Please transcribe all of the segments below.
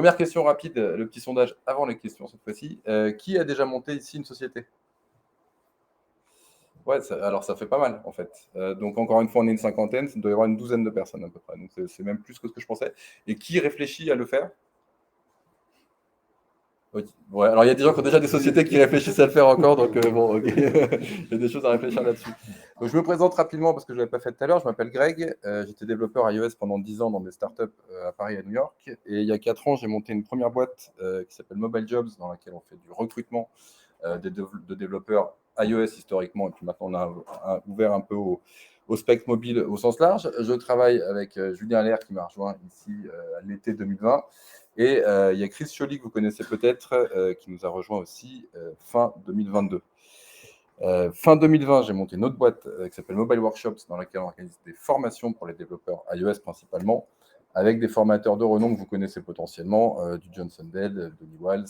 Première question rapide, le petit sondage avant les questions cette fois-ci. Qui a déjà monté ici une société? Ouais, alors ça fait pas mal en fait. Donc encore une fois, on est une cinquantaine, il doit y avoir une douzaine de personnes à peu près. Donc c'est même plus que ce que je pensais. Et qui réfléchit à le faire? Ok. Ouais, alors il y a des gens qui ont déjà des sociétés qui réfléchissent à le faire encore, donc bon, ok. Il y a des choses à réfléchir là-dessus. Donc je me présente rapidement parce que je ne l'avais pas fait tout à l'heure. Je m'appelle Greg, j'étais développeur iOS pendant 10 ans dans des startups à Paris et à New York. Et il y a 4 ans, j'ai monté une première boîte qui s'appelle Mobile Jobs, dans laquelle on fait du recrutement de développeurs iOS historiquement. Et puis maintenant, on a ouvert un peu au spectre mobile au sens large. Je travaille avec Julien Allaire qui m'a rejoint ici à l'été 2020. Et il y a Chris Choly, que vous connaissez peut-être, qui nous a rejoint aussi fin 2022. Fin 2020, j'ai monté une autre boîte qui s'appelle Mobile Workshops, dans laquelle on organise des formations pour les développeurs iOS principalement, avec des formateurs de renom que vous connaissez potentiellement, du John Sundell, Denis Walls,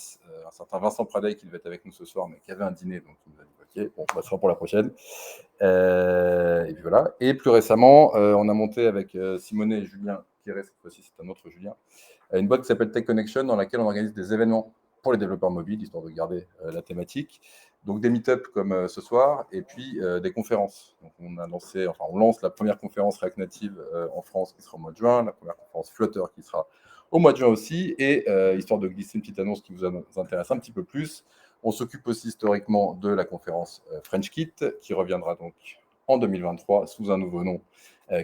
un certain Vincent Pradey qui devait être avec nous ce soir, mais qui avait un dîner, donc il nous a dit ok, bon, ça sera pour la prochaine. Et puis voilà. Et plus récemment, on a monté avec Simonet et Julien Pierret, cette fois-ci c'est un autre Julien, une boîte qui s'appelle Tech Connection, dans laquelle on organise des événements pour les développeurs mobiles, histoire de garder la thématique. Donc des meet-ups comme ce soir, et puis des conférences. Donc on lance la première conférence React Native en France qui sera au mois de juin, la première conférence Flutter qui sera au mois de juin aussi, et histoire de glisser une petite annonce qui vous intéresse un petit peu plus, on s'occupe aussi historiquement de la conférence FrenchKit, qui reviendra donc en 2023 sous un nouveau nom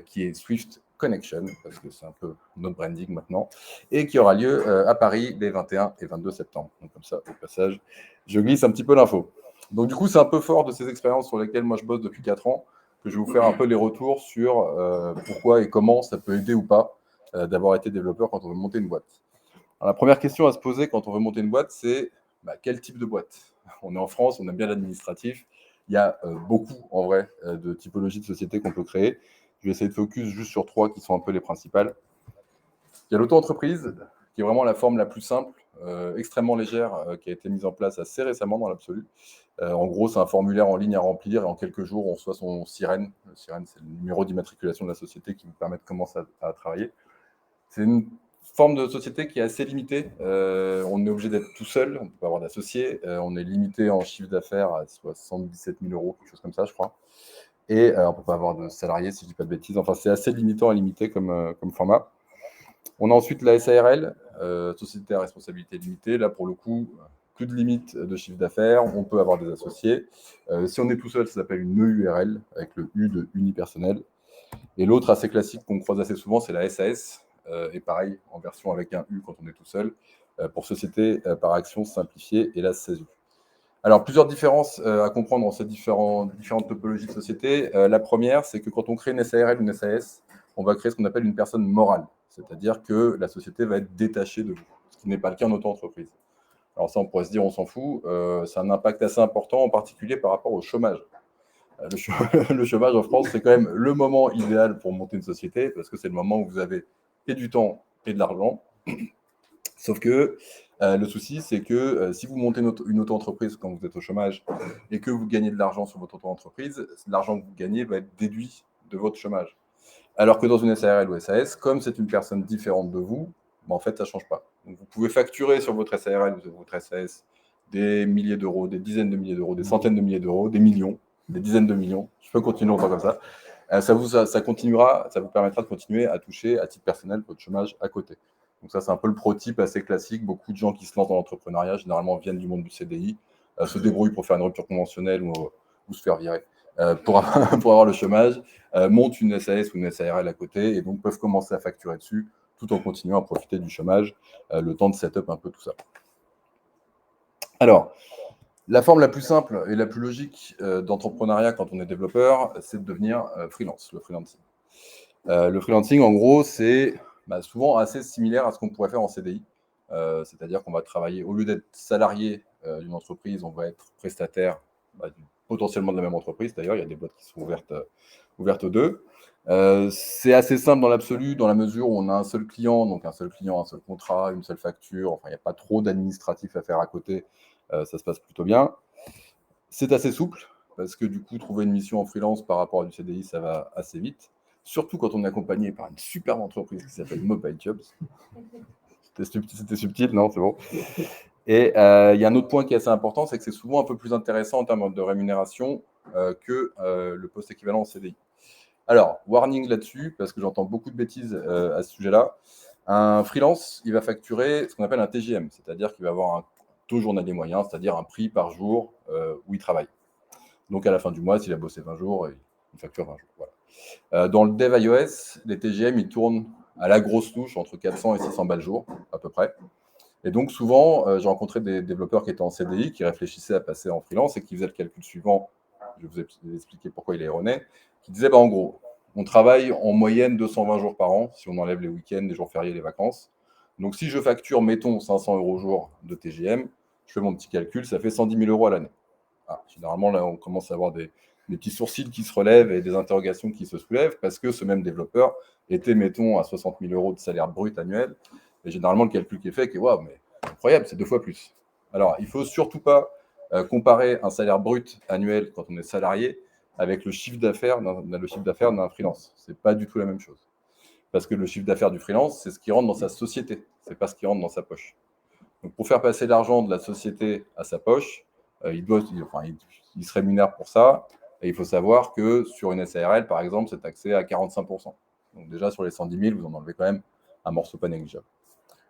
qui est Swift Connection, parce que c'est un peu notre branding maintenant, et qui aura lieu à Paris les 21 et 22 septembre. Donc comme ça, au passage, je glisse un petit peu l'info. Donc du coup, c'est un peu fort de ces expériences sur lesquelles moi je bosse depuis 4 ans, que je vais vous faire un peu les retours sur pourquoi et comment ça peut aider ou pas d'avoir été développeur quand on veut monter une boîte. Alors, la première question à se poser quand on veut monter une boîte, c'est quel type de boîte? On est en France, on aime bien l'administratif. Il y a beaucoup, en vrai, de typologies de sociétés qu'on peut créer. Je vais essayer de focus juste sur 3 qui sont un peu les principales. Il y a l'auto-entreprise, qui est vraiment la forme la plus simple, extrêmement légère, qui a été mise en place assez récemment dans l'absolu. En gros, c'est un formulaire en ligne à remplir et en quelques jours, on reçoit son SIREN. Le SIREN, c'est le numéro d'immatriculation de la société qui vous permet de commencer à travailler. C'est une forme de société qui est assez limitée. On est obligé d'être tout seul, on ne peut pas avoir d'associé. On est limité en chiffre d'affaires à 77 000 euros, quelque chose comme ça, je crois. Et on ne peut pas avoir de salariés, si je ne dis pas de bêtises. Enfin, c'est assez limitant et limité comme format. On a ensuite la SARL, Société à responsabilité limitée. Là, pour le coup, plus de limite de chiffre d'affaires. On peut avoir des associés. Si on est tout seul, ça s'appelle une EURL, avec le U de unipersonnel. Et l'autre assez classique qu'on croise assez souvent, c'est la SAS. Et pareil, en version avec un U quand on est tout seul, pour société par action simplifiée, et la SASU. Alors, plusieurs différences à comprendre dans ces différentes topologies de société. La première, c'est que quand on crée une SARL ou une SAS, on va créer ce qu'on appelle une personne morale. C'est-à-dire que la société va être détachée de vous, ce qui n'est pas le cas en auto-entreprise. Alors ça, on pourrait se dire, on s'en fout. C'est un impact assez important, en particulier par rapport au chômage. Le chômage en France, c'est quand même le moment idéal pour monter une société, parce que c'est le moment où vous avez et du temps et de l'argent. Sauf que le souci, c'est que si vous montez une auto-entreprise quand vous êtes au chômage et que vous gagnez de l'argent sur votre auto-entreprise, l'argent que vous gagnez va être déduit de votre chômage. Alors que dans une SARL ou SAS, comme c'est une personne différente de vous, en fait, ça ne change pas. Donc, vous pouvez facturer sur votre SARL ou sur votre SAS des milliers d'euros, des dizaines de milliers d'euros, des centaines de milliers d'euros, des millions, des dizaines de millions. Je peux continuer longtemps comme ça. Ça vous permettra de continuer à toucher à titre personnel votre chômage à côté. Donc ça, c'est un peu le pro-type assez classique. Beaucoup de gens qui se lancent dans l'entrepreneuriat, généralement, viennent du monde du CDI, se débrouillent pour faire une rupture conventionnelle ou se faire virer pour avoir le chômage, montent une SAS ou une SARL à côté et donc peuvent commencer à facturer dessus tout en continuant à profiter du chômage, le temps de set-up un peu tout ça. Alors, la forme la plus simple et la plus logique d'entrepreneuriat quand on est développeur, c'est de devenir freelance, le freelancing. Le freelancing, en gros, c'est souvent assez similaire à ce qu'on pourrait faire en CDI. C'est-à-dire qu'on va travailler, au lieu d'être salarié d'une entreprise, on va être prestataire potentiellement de la même entreprise. D'ailleurs, il y a des boîtes qui sont ouvertes aux deux. C'est assez simple dans l'absolu, dans la mesure où on a un seul client, donc un seul client, un seul contrat, une seule facture. Enfin, il n'y a pas trop d'administratif à faire à côté. Ça se passe plutôt bien. C'est assez souple, parce que du coup, trouver une mission en freelance par rapport à du CDI, ça va assez vite. Surtout quand on est accompagné par une superbe entreprise qui s'appelle Mobile Jobs. C'était subtil, non, c'est bon. Et il y a un autre point qui est assez important, c'est que c'est souvent un peu plus intéressant en termes de rémunération que le poste équivalent en CDI. Alors, warning là-dessus, parce que j'entends beaucoup de bêtises à ce sujet-là. Un freelance, il va facturer ce qu'on appelle un TJM, c'est-à-dire qu'il va avoir un taux journalier moyen, c'est-à-dire un prix par jour où il travaille. Donc, à la fin du mois, s'il a bossé 20 jours, il facture 20 jours. Voilà. Dans le dev iOS, les TJM, ils tournent à la grosse touche entre 400 et 600 balles jour, à peu près. Et donc, souvent, j'ai rencontré des développeurs qui étaient en CDI, qui réfléchissaient à passer en freelance et qui faisaient le calcul suivant. Je vais vous expliquer pourquoi il est erroné. Qui disait, en gros, on travaille en moyenne 220 jours par an, si on enlève les week-ends, les jours fériés, les vacances. Donc, si je facture, mettons, 500 euros jour de TJM, je fais mon petit calcul, ça fait 110 000 euros à l'année. Ah, généralement, là, on commence à avoir des petits sourcils qui se relèvent et des interrogations qui se soulèvent parce que ce même développeur était, mettons, à 60 000 euros de salaire brut annuel. Et généralement, le calcul qui est fait, qui est waouh, mais incroyable, c'est 2 fois plus. Alors, il ne faut surtout pas comparer un salaire brut annuel quand on est salarié avec le chiffre d'affaires d'un freelance. Ce n'est pas du tout la même chose. Parce que le chiffre d'affaires du freelance, c'est ce qui rentre dans sa société, ce n'est pas ce qui rentre dans sa poche. Donc, pour faire passer l'argent de la société à sa poche, il se rémunère pour ça. Et il faut savoir que sur une SARL, par exemple, c'est taxé à 45%. Donc déjà, sur les 110 000, vous en enlevez quand même un morceau pas négligeable.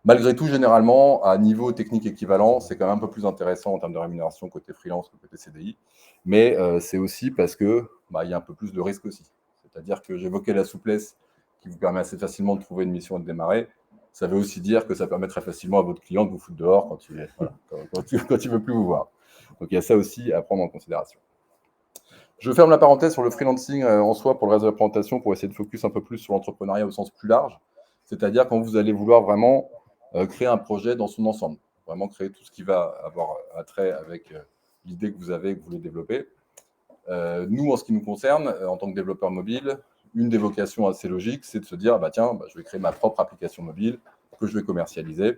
Malgré tout, généralement, à niveau technique équivalent, c'est quand même un peu plus intéressant en termes de rémunération côté freelance que côté CDI. Mais c'est aussi parce que y a un peu plus de risque aussi. C'est-à-dire que j'évoquais la souplesse qui vous permet assez facilement de trouver une mission et de démarrer. Ça veut aussi dire que ça permet très facilement à votre client de vous foutre dehors quand il veut plus vous voir. Donc il y a ça aussi à prendre en considération. Je ferme la parenthèse sur le freelancing en soi pour le reste de la présentation pour essayer de focus un peu plus sur l'entrepreneuriat au sens plus large. C'est-à-dire quand vous allez vouloir vraiment créer un projet dans son ensemble, vraiment créer tout ce qui va avoir attrait avec l'idée que vous avez et que vous voulez développer. Nous, en ce qui nous concerne, en tant que développeur mobile, une des vocations assez logiques, c'est de se dire, je vais créer ma propre application mobile que je vais commercialiser.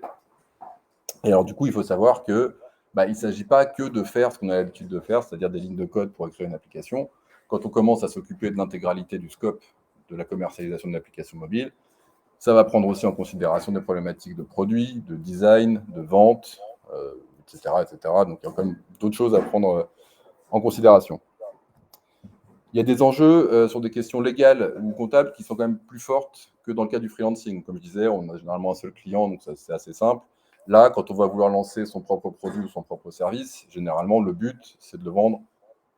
Et alors, du coup, il faut savoir que il ne s'agit pas que de faire ce qu'on a l'habitude de faire, c'est-à-dire des lignes de code pour écrire une application. Quand on commence à s'occuper de l'intégralité du scope de la commercialisation de l'application mobile, ça va prendre aussi en considération des problématiques de produits, de design, de vente, etc., etc. Donc, il y a quand même d'autres choses à prendre en considération. Il y a des enjeux sur des questions légales ou comptables qui sont quand même plus fortes que dans le cas du freelancing. Comme je disais, on a généralement un seul client, donc c'est assez simple. Là, quand on va vouloir lancer son propre produit ou son propre service, généralement, le but, c'est de le vendre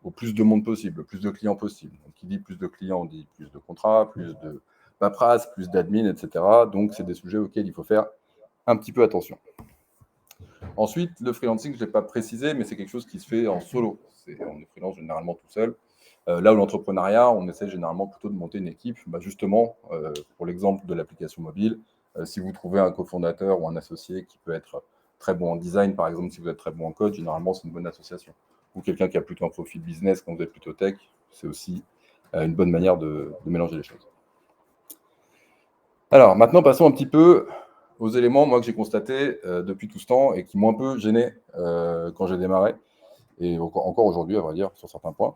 au plus de monde possible, le plus de clients possible. Donc, qui dit plus de clients, on dit plus de contrats, plus de paperasse, plus d'admin, etc. Donc, c'est des sujets auxquels il faut faire un petit peu attention. Ensuite, le freelancing, je ne l'ai pas précisé, mais c'est quelque chose qui se fait en solo. On est freelance généralement tout seul. Là où l'entrepreneuriat, on essaie généralement plutôt de monter une équipe. Justement, pour l'exemple de l'application mobile, si vous trouvez un cofondateur ou un associé qui peut être très bon en design, par exemple, si vous êtes très bon en code, généralement, c'est une bonne association. Ou quelqu'un qui a plutôt un profil business quand vous êtes plutôt tech, c'est aussi une bonne manière de mélanger les choses. Alors, maintenant, passons un petit peu aux éléments, moi, que j'ai constatés depuis tout ce temps et qui m'ont un peu gêné quand j'ai démarré, et encore aujourd'hui, à vrai dire, sur certains points.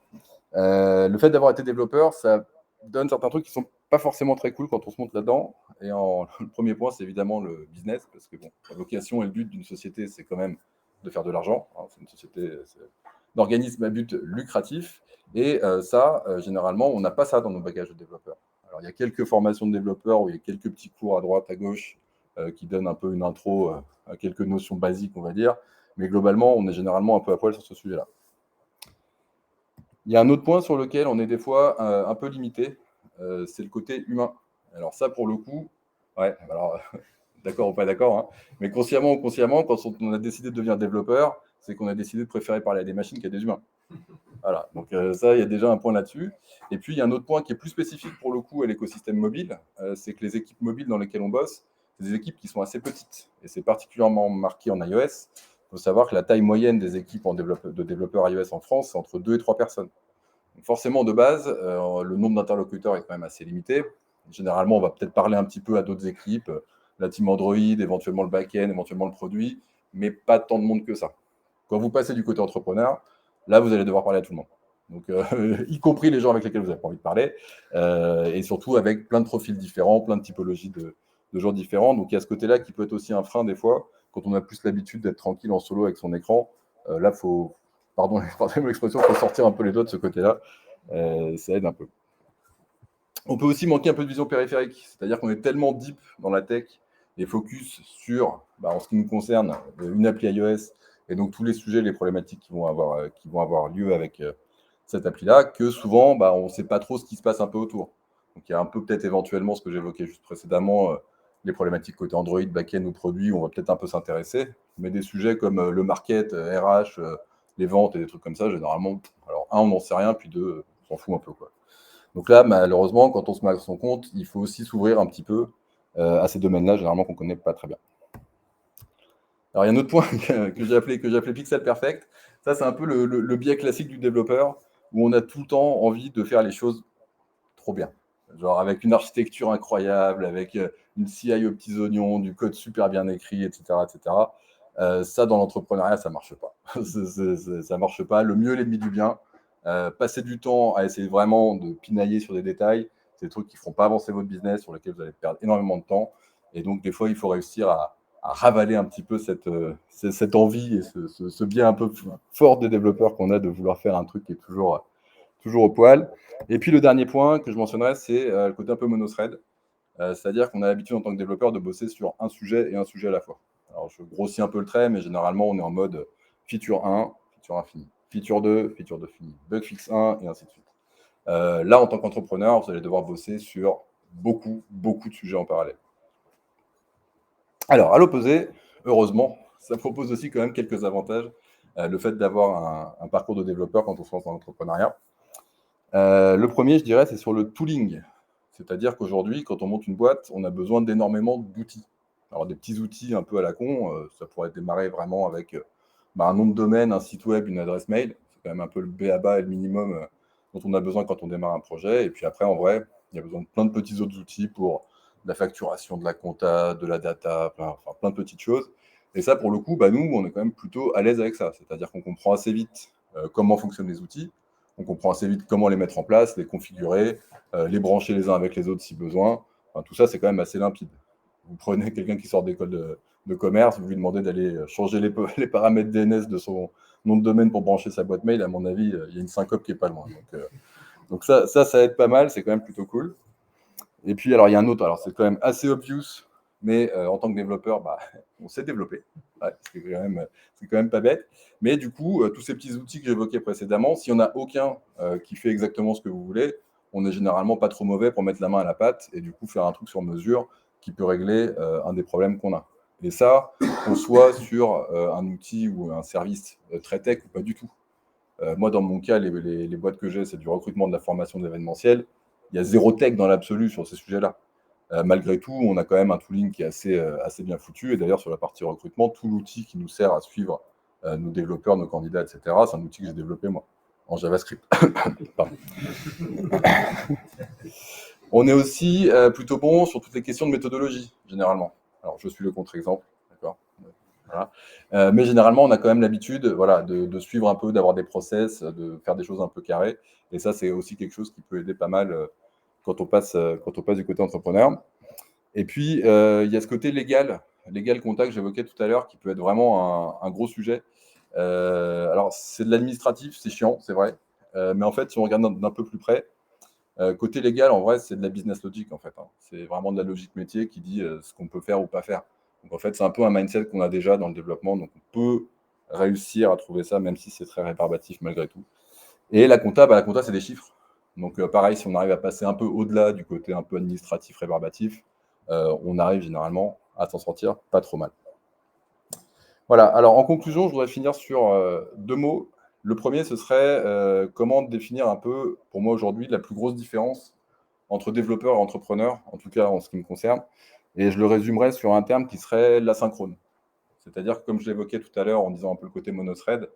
Le fait d'avoir été développeur, ça donne certains trucs qui sont pas forcément très cool quand on se monte là-dedans. Et le premier point, c'est évidemment le business, parce que la vocation et le but d'une société, c'est quand même de faire de l'argent. C'est une société d'organisme à but lucratif. Et généralement, on n'a pas ça dans nos bagages de développeurs. Alors, il y a quelques formations de développeurs où il y a quelques petits cours à droite, à gauche, qui donnent un peu une intro à quelques notions basiques, on va dire. Mais globalement, on est généralement un peu à poil sur ce sujet-là. Il y a un autre point sur lequel on est des fois un peu limité, c'est le côté humain. Alors ça, pour le coup, d'accord ou pas d'accord, hein, mais consciemment ou inconsciemment, quand on a décidé de devenir développeur, c'est qu'on a décidé de préférer parler à des machines qu'à des humains. Voilà, donc ça, il y a déjà un point là-dessus. Et puis, il y a un autre point qui est plus spécifique pour le coup à l'écosystème mobile, c'est que les équipes mobiles dans lesquelles on bosse, c'est des équipes qui sont assez petites. Et c'est particulièrement marqué en iOS. Il faut savoir que la taille moyenne des équipes de développeurs iOS en France, c'est entre 2 et 3 personnes. Donc forcément, de base, le nombre d'interlocuteurs est quand même assez limité. Généralement, on va peut-être parler un petit peu à d'autres équipes, la team Android, éventuellement le back-end, éventuellement le produit, mais pas tant de monde que ça. Quand vous passez du côté entrepreneur, là, vous allez devoir parler à tout le monde. Donc, y compris les gens avec lesquels vous n'avez pas envie de parler, et surtout avec plein de profils différents, plein de typologies de de gens différents. Donc, il y a ce côté-là qui peut être aussi un frein des fois, quand on a plus l'habitude d'être tranquille en solo avec son écran. Là, pardon l'expression, faut sortir un peu les doigts de ce côté-là. Ça aide un peu. On peut aussi manquer un peu de vision périphérique, c'est-à-dire qu'on est tellement deep dans la tech et focus sur, en ce qui nous concerne, une appli iOS et donc tous les sujets, les problématiques qui vont avoir lieu avec cette appli-là, que souvent, on ne sait pas trop ce qui se passe un peu autour. Donc il y a un peu peut-être éventuellement ce que j'évoquais juste précédemment, les problématiques côté Android, back-end ou produit, on va peut-être un peu s'intéresser, mais des sujets comme le market, RH, les ventes et des trucs comme ça, généralement, alors un, on n'en sait rien, puis deux, on s'en fout un peu, quoi. Donc là, malheureusement, quand on se met à son compte, il faut aussi s'ouvrir un petit peu à ces domaines-là, généralement qu'on ne connaît pas très bien. Alors, il y a un autre point que j'ai appelé Pixel Perfect. Ça, c'est un peu le biais classique du développeur, où on a tout le temps envie de faire les choses trop bien. Genre avec une architecture incroyable, avec une CI aux petits oignons, du code super bien écrit, etc. etc. Ça, dans l'entrepreneuriat, ça ne marche pas. Ça ne marche pas. Le mieux, l'ennemi du bien. Passer du temps à essayer vraiment de pinailler sur des détails, c'est des trucs qui ne feront pas avancer votre business, sur lesquels vous allez perdre énormément de temps. Et donc, des fois, il faut réussir à ravaler un petit peu cette envie et ce biais un peu fort des développeurs qu'on a de vouloir faire un truc qui est toujours au poil. Et puis, le dernier point que je mentionnerai, c'est le côté un peu monothread. C'est-à-dire qu'on a l'habitude en tant que développeur de bosser sur un sujet et un sujet à la fois. Alors, je grossis un peu le trait, mais généralement, on est en mode feature 1, feature infini, feature 2 fini, bug fix 1, et ainsi de suite. Là, en tant qu'entrepreneur, vous allez devoir bosser sur beaucoup de sujets en parallèle. Alors, à l'opposé, heureusement, ça propose aussi quand même quelques avantages, le fait d'avoir un parcours de développeur quand on se lance dans l'entrepreneuriat. Le premier, je dirais, c'est sur le tooling. C'est-à-dire qu'aujourd'hui, quand on monte une boîte, on a besoin d'énormément d'outils. Alors, des petits outils un peu à la con, ça pourrait démarrer vraiment avec un nom de domaine, un site web, une adresse mail. C'est quand même un peu le b.a.-ba et le minimum dont on a besoin quand on démarre un projet. Et puis après, en vrai, il y a besoin de plein de petits autres outils pour la facturation, de la compta, de la data, plein de petites choses. Et ça, pour le coup, nous, on est quand même plutôt à l'aise avec ça. C'est-à-dire qu'on comprend assez vite comment fonctionnent les outils. On comprend assez vite comment les mettre en place, les configurer, les brancher les uns avec les autres si besoin. Enfin, tout ça, c'est quand même assez limpide. Vous prenez quelqu'un qui sort d'école de commerce, vous lui demandez d'aller changer les paramètres DNS de son nom de domaine pour brancher sa boîte mail. À mon avis, il y a une syncope qui n'est pas loin. Donc ça aide pas mal, c'est quand même plutôt cool. Et puis, alors, il y a un autre, alors c'est quand même assez obvious, mais en tant que développeur, on sait développer. Ouais, c'est quand même pas bête. Mais du coup, tous ces petits outils que j'évoquais précédemment, s'il n'y en a aucun qui fait exactement ce que vous voulez, on n'est généralement pas trop mauvais pour mettre la main à la pâte et du coup faire un truc sur mesure qui peut régler un des problèmes qu'on a. Et ça, qu'on soit sur un outil ou un service très tech ou pas du tout. Moi, dans mon cas, les boîtes que j'ai, c'est du recrutement, de la formation, de l'événementiel. Il y a zéro tech dans l'absolu sur ces sujets-là. Malgré tout, on a quand même un tooling qui est assez bien foutu. Et d'ailleurs, sur la partie recrutement, tout l'outil qui nous sert à suivre nos développeurs, nos candidats, etc., c'est un outil que j'ai développé moi, en JavaScript. On est aussi plutôt bon sur toutes les questions de méthodologie, généralement. Alors, je suis le contre-exemple, d'accord. Voilà. Mais généralement, on a quand même l'habitude de suivre un peu, d'avoir des process, de faire des choses un peu carrées. Et ça, c'est aussi quelque chose qui peut aider pas mal quand on passe du côté entrepreneur. Et puis, il y a ce côté légal comptable que j'évoquais tout à l'heure, qui peut être vraiment un gros sujet. Alors, c'est de l'administratif, c'est chiant, c'est vrai. Mais en fait, si on regarde d'un peu plus près, côté légal, en vrai, c'est de la business logic, en fait. C'est vraiment de la logique métier qui dit ce qu'on peut faire ou pas faire. Donc, en fait, c'est un peu un mindset qu'on a déjà dans le développement. Donc, on peut réussir à trouver ça, même si c'est très rébarbatif malgré tout. Et la compta, c'est des chiffres. Donc, pareil, si on arrive à passer un peu au-delà du côté un peu administratif, rébarbatif, on arrive généralement à s'en sortir pas trop mal. Voilà, alors en conclusion, je voudrais finir sur 2 mots. Le premier, ce serait comment définir un peu, pour moi aujourd'hui, la plus grosse différence entre développeur et entrepreneur, en tout cas en ce qui me concerne. Et je le résumerai sur un terme qui serait l'asynchrone. C'est-à-dire que, comme je l'évoquais tout à l'heure en disant un peu le côté monothread,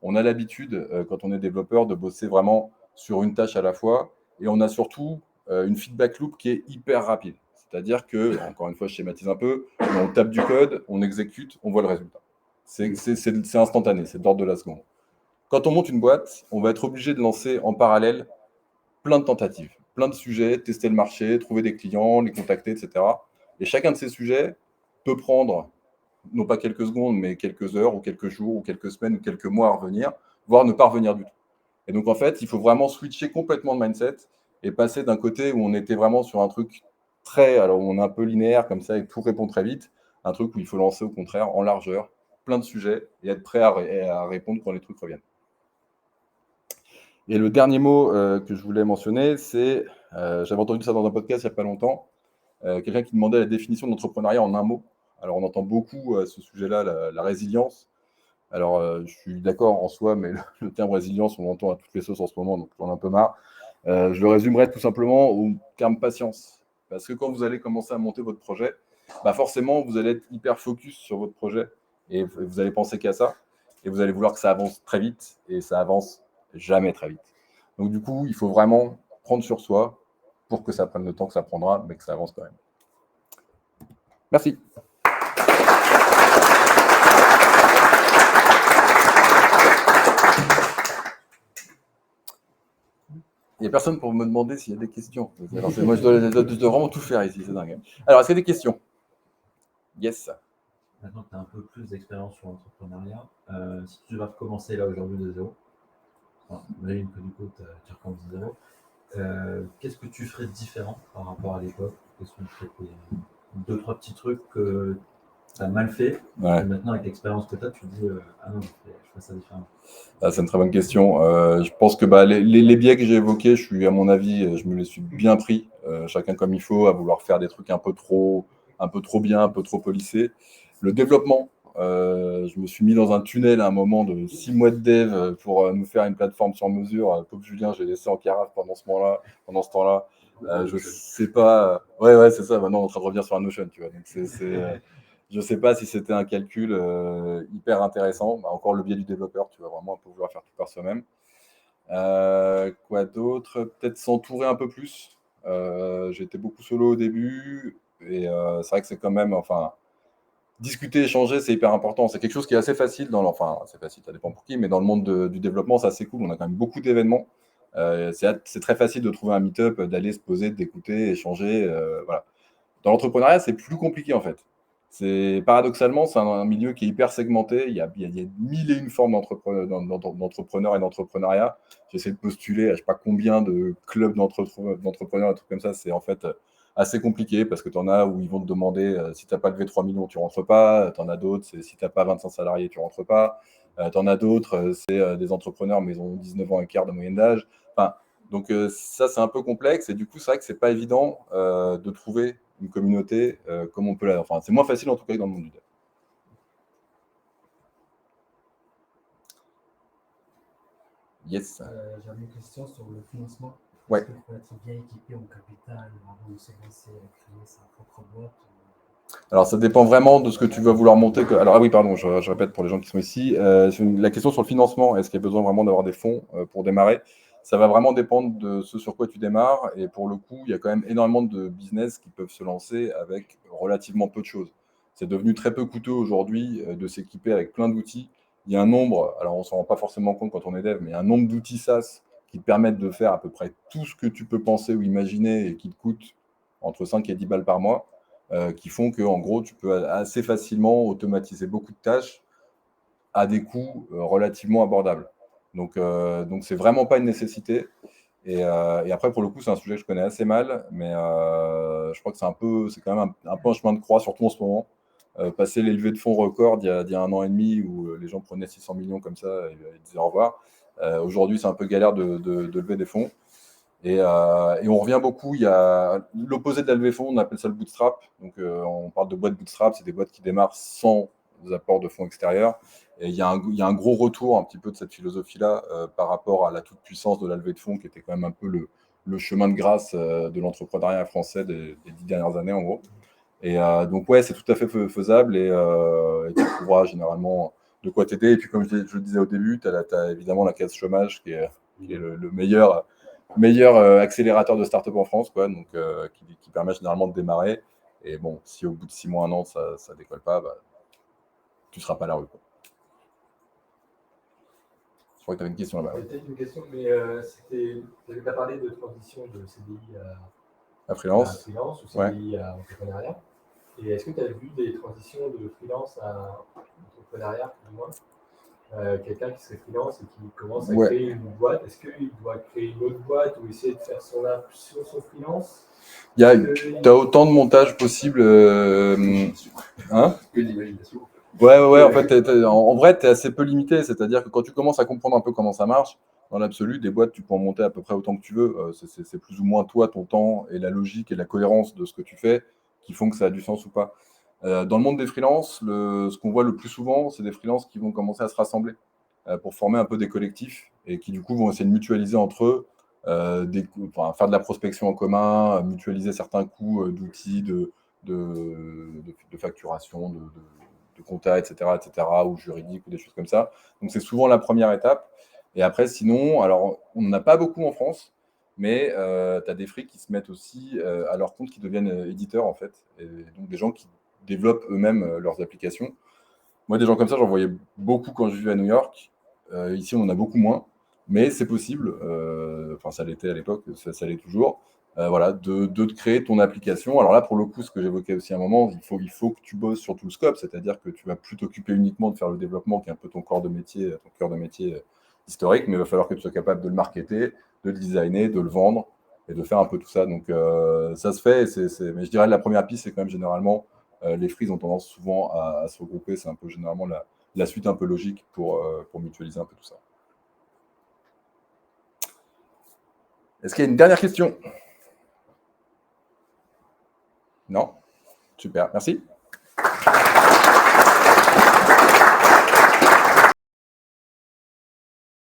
on a l'habitude, quand on est développeur, de bosser vraiment sur une tâche à la fois. Et on a surtout une feedback loop qui est hyper rapide. C'est-à-dire que, encore une fois, je schématise un peu, on tape du code, on exécute, on voit le résultat. C'est instantané, c'est de l'ordre de la seconde. Quand on monte une boîte, on va être obligé de lancer en parallèle plein de tentatives, plein de sujets, tester le marché, trouver des clients, les contacter, etc. Et chacun de ces sujets peut prendre, non pas quelques secondes, mais quelques heures ou quelques jours ou quelques semaines ou quelques mois à revenir, voire ne pas revenir du tout. Et donc, en fait, il faut vraiment switcher complètement de mindset et passer d'un côté où on était vraiment sur un truc alors où on est un peu linéaire comme ça et tout répond très vite, un truc où il faut lancer au contraire en largeur, plein de sujets et être prêt à répondre quand les trucs reviennent. Et le dernier mot que je voulais mentionner, c'est, j'avais entendu ça dans un podcast il n'y a pas longtemps, quelqu'un qui demandait la définition de l'entrepreneuriat en un mot. Alors on entend beaucoup à ce sujet-là la résilience. Alors je suis d'accord en soi, mais le terme résilience, on l'entend à toutes les sauces en ce moment, donc j'en ai un peu marre. Je le résumerai tout simplement au terme patience. Parce que quand vous allez commencer à monter votre projet, bah forcément, vous allez être hyper focus sur votre projet et vous allez penser qu'à ça. Et vous allez vouloir que ça avance très vite et ça avance jamais très vite. Donc du coup, il faut vraiment prendre sur soi pour que ça prenne le temps que ça prendra, mais que ça avance quand même. Merci. Il n'y a personne pour me demander s'il y a des questions. Alors, moi, je dois vraiment tout faire ici, c'est dingue. Alors, est-ce qu'il y a des questions? Yes. Maintenant que tu as un peu plus d'expérience sur l'entrepreneuriat, si tu vas recommencer là aujourd'hui de zéro, imagine que du coup tu recommences de zéro, qu'est-ce que tu ferais différent par rapport à l'époque? Qu'est-ce que tu ferais deux, trois petits trucs que tu as mal fait, ouais. Et maintenant avec l'expérience que tu as, tu te dis ah non, je ferais ça différemment. Ah, c'est une très bonne question. Je pense que les biais que j'ai évoqués, à mon avis, je me les suis bien pris, chacun comme il faut, à vouloir faire des trucs un peu trop bien, un peu trop polissés. Le développement, je me suis mis dans un tunnel à un moment de 6 mois de dev pour nous faire une plateforme sur mesure. Pauvre Julien, j'ai laissé en carafe pendant ce temps-là. Je sais pas. Ouais, c'est ça. Maintenant, on est en train de revenir sur un Notion, tu vois. Donc, je ne sais pas si c'était un calcul hyper intéressant. Bah, encore le biais du développeur, tu vas vraiment un peu vouloir faire tout par soi-même. Quoi d'autre? Peut-être s'entourer un peu plus. J'étais beaucoup solo au début. Et c'est vrai que c'est quand même, enfin, discuter, échanger, c'est hyper important. C'est quelque chose qui est assez facile enfin, c'est facile, ça dépend pour qui, mais dans le monde du développement, c'est assez cool. On a quand même beaucoup d'événements. C'est très facile de trouver un meet-up, d'aller se poser, d'écouter, échanger. Voilà. Dans l'entrepreneuriat, c'est plus compliqué en fait. Paradoxalement, c'est un milieu qui est hyper segmenté. Il y a mille et une formes d'entrepreneurs et d'entrepreneuriat. J'essaie de postuler à je ne sais pas combien de clubs d'entrepreneurs, des trucs comme ça. C'est en fait assez compliqué parce que tu en as où ils vont te demander si tu n'as pas levé 3 millions, tu ne rentres pas. Tu en as d'autres, c'est si tu n'as pas 25 salariés, tu ne rentres pas. Tu en as d'autres, c'est des entrepreneurs, mais ils ont 19 ans et quart de moyenne d'âge. Enfin, donc ça, c'est un peu complexe et du coup, c'est vrai que c'est pas évident de trouver une communauté comme on peut l'avoir. Enfin, c'est moins facile en tout cas que dans le monde du dev. Yes. J'avais une question sur le financement. Ouais. Est-ce qu'il faut être bien équipé en capital avant de se lancer à créer sa propre boîte? Alors, ça dépend vraiment de ce que tu vas vouloir monter. Alors, ah oui, pardon, je répète pour les gens qui sont ici. La question sur le financement, est-ce qu'il y a besoin vraiment d'avoir des fonds pour démarrer? Ça va vraiment dépendre de ce sur quoi tu démarres. Et pour le coup, il y a quand même énormément de business qui peuvent se lancer avec relativement peu de choses. C'est devenu très peu coûteux aujourd'hui de s'équiper avec plein d'outils. Il y a un nombre, alors on ne s'en rend pas forcément compte quand on est dev, mais il y a un nombre d'outils SaaS qui te permettent de faire à peu près tout ce que tu peux penser ou imaginer et qui te coûtent entre 5 et 10 balles par mois. Qui font que, en gros, tu peux assez facilement automatiser beaucoup de tâches à des coûts relativement abordables. Donc, c'est vraiment pas une nécessité. Et après, pour le coup, c'est un sujet que je connais assez mal, mais je crois que c'est quand même un peu un chemin de croix, surtout en ce moment. Passer les levées de fonds records il y a 1 an et demi où les gens prenaient 600 millions comme ça et disaient au revoir. Aujourd'hui, c'est un peu galère de lever des fonds. Et on revient beaucoup. Il y a l'opposé de la levée de fonds, on appelle ça le bootstrap. Donc, on parle de boîtes bootstrap, c'est des boîtes qui démarrent sans apport de fonds extérieurs. Et il y a un gros retour un petit peu de cette philosophie-là par rapport à la toute-puissance de la levée de fonds, qui était quand même un peu le chemin de grâce de l'entrepreneuriat français des 10 dernières années, en gros. Et donc, ouais, c'est tout à fait faisable et tu trouveras généralement de quoi t'aider. Et puis, comme je le disais au début, tu as évidemment la case chômage qui est le meilleur accélérateur de start-up en France, quoi, donc, qui permet généralement de démarrer. Et bon, si au bout de 6 mois, 1 an, ça ne décolle pas, bah, tu ne seras pas à la rue, quoi. Je crois que tu avais une question là-bas. Peut-être une question, mais tu as parlé de transition de CDI à freelance ou CDI à entrepreneuriat. Et est-ce que tu as vu des transitions de freelance à entrepreneuriat, plus ou moins? Quelqu'un qui serait freelance et qui commence à Ouais. créer une boîte, est-ce qu'il doit créer une autre boîte ou essayer de faire son art sur son freelance? Tu Est-ce as autant de montages possibles. Hein? Que de l'imagination. Ouais, en fait, en vrai, tu es assez peu limité. C'est-à-dire que quand tu commences à comprendre un peu comment ça marche, dans l'absolu, des boîtes, tu peux en monter à peu près autant que tu veux. C'est plus ou moins toi, ton temps et la logique et la cohérence de ce que tu fais qui font que ça a du sens ou pas. Dans le monde des freelances, ce qu'on voit le plus souvent, c'est des freelances qui vont commencer à se rassembler pour former un peu des collectifs et qui, du coup, vont essayer de mutualiser entre eux, faire de la prospection en commun, mutualiser certains coûts d'outils, de facturation, de compta, etc., ou juridique, ou des choses comme ça. Donc, c'est souvent la première étape. Et après, sinon, alors, on n'en a pas beaucoup en France, mais tu as des freaks qui se mettent aussi à leur compte, qui deviennent éditeurs, en fait. Et donc, des gens qui développent eux-mêmes leurs applications. Moi, des gens comme ça, j'en voyais beaucoup quand je vivais à New York. Ici, on en a beaucoup moins, mais c'est possible. Enfin, ça l'était à l'époque, ça l'est toujours. Voilà, de te créer ton application. Alors là, pour le coup, ce que j'évoquais aussi à un moment, il faut que tu bosses sur tout le scope, c'est-à-dire que tu vas plus t'occuper uniquement de faire le développement, qui est un peu ton corps de métier, ton cœur de métier historique, mais il va falloir que tu sois capable de le marketer, de le designer, de le vendre et de faire un peu tout ça. Donc, ça se fait, mais je dirais que la première piste, c'est quand même généralement les frees ont tendance souvent à se regrouper. C'est un peu généralement la suite un peu logique pour mutualiser un peu tout ça. Est-ce qu'il y a une dernière question? Non? Super, merci.